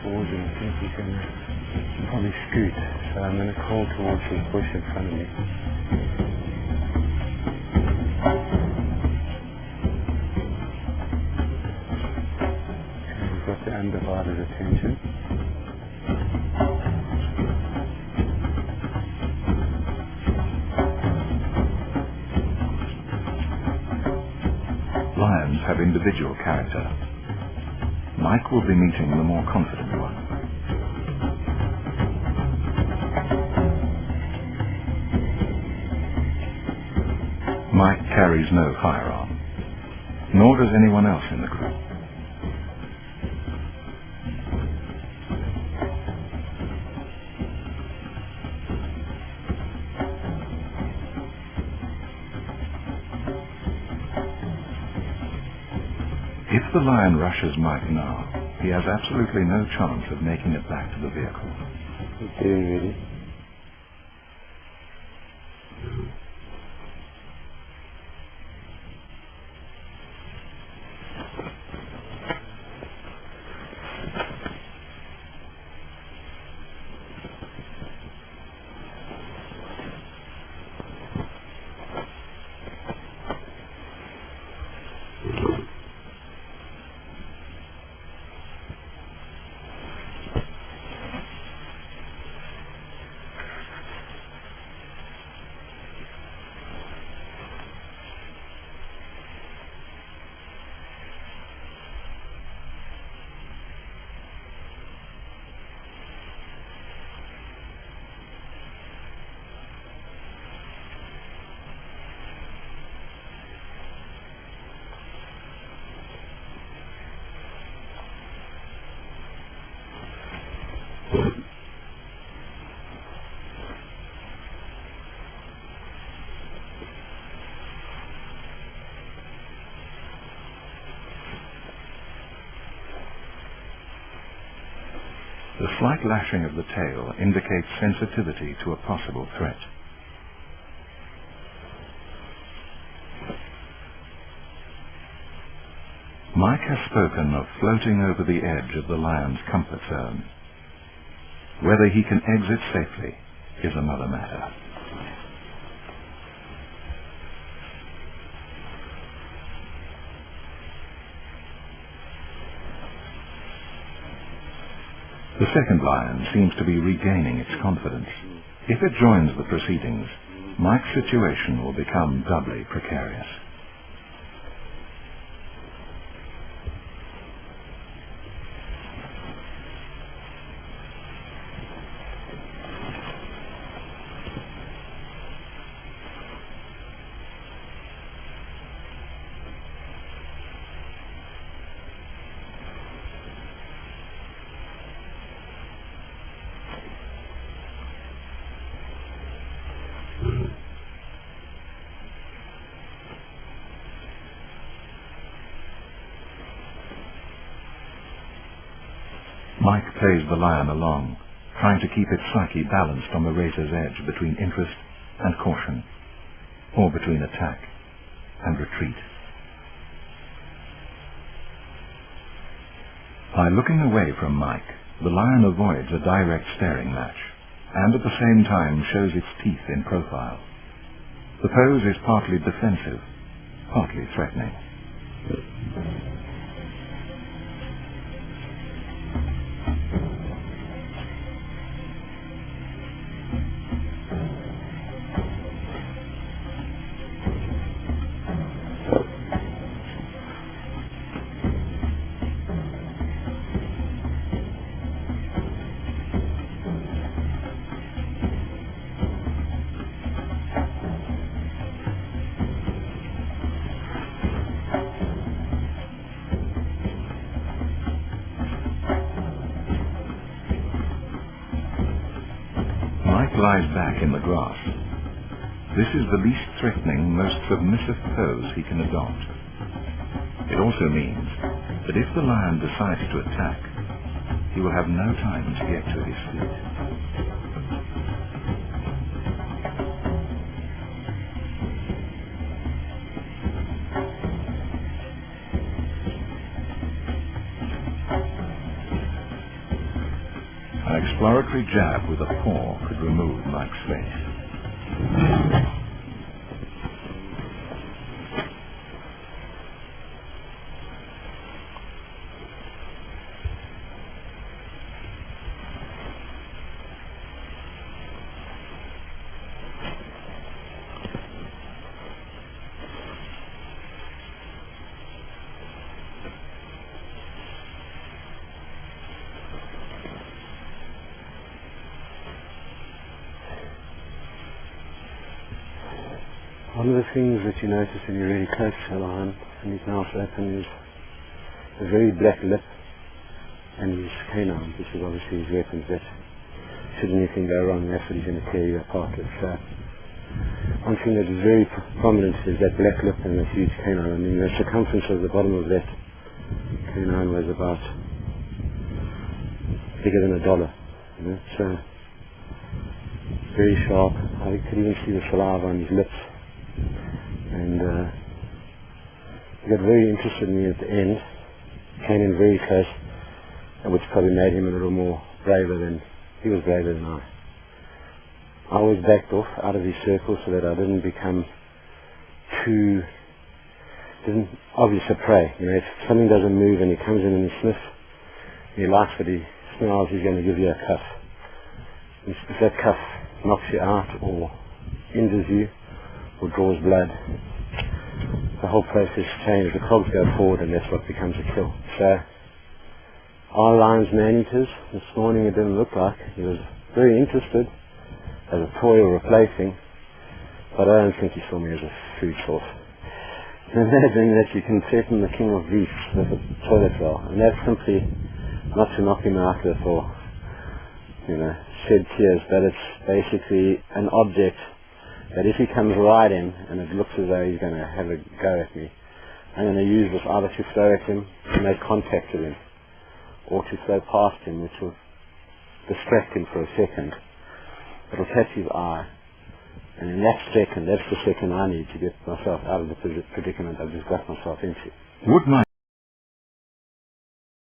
towards him. I think he's going to probably scoot. So I'm going to crawl towards this bush in front of me. And we've got the undivided attention. Lions have individual character. Mike will be meeting the more confident one. Mike carries no firearm, nor does anyone else in the group. If the lion rushes Mike now, he has absolutely no chance of making it back to the vehicle. He's getting ready. The slight lashing of the tail indicates sensitivity to a possible threat. Mike has spoken of floating over the edge of the lion's comfort zone. Whether he can exit safely is another matter. The second lion seems to be regaining its confidence. If it joins the proceedings, Mike's situation will become doubly precarious. Mike plays the lion along, trying to keep its psyche balanced on the razor's edge between interest and caution, or between attack and retreat. By looking away from Mike, the lion avoids a direct staring match, and at the same time shows its teeth in profile. The pose is partly defensive, partly threatening. Lies back in the grass. This is the least threatening, most submissive pose he can adopt. It also means that if the lion decides to attack, he will have no time to get to his feet. exploratory jab with a paw could remove Mike's face. One of the things that you notice when you're really close to a lion and his mouth open is a very black lip and his canine, which is obviously his weapons that should anything go wrong, that's what he's going to tear you apart with. So one thing that is very prominent is that black lip and that huge canine. I mean, the circumference of the bottom of that canine was about bigger than $1. You know? So very sharp. I could even see the saliva on his lips. And he got very interested in me at the end, came in very close, which probably made him a little more braver than, he was braver than I. I always backed off out of his circle so that I didn't become didn't obvious a prey. You know, if something doesn't move and he comes in and he sniffs, he likes what he smells, he's going to give you a cuff. If that cuff knocks you out or injures you, or draws blood, the whole process changes. The cogs go forward and that's what becomes a kill. So our lion's man-eaters, this morning it didn't look like. He was very interested as a toy or a plaything, but I don't think he saw me as a food source. Imagine that you can threaten the king of beasts with a toilet roll, and that's simply not to knock him out with or, you know, shed tears, but it's basically an object that if he comes right in and it looks as though he's going to have a go at me, I'm going to use this either to throw at him, to make contact with him, or to throw past him, which will distract him for a second. It'll catch his eye, and in that second, that's the second I need to get myself out of the predicament I've just got myself into. Would Mike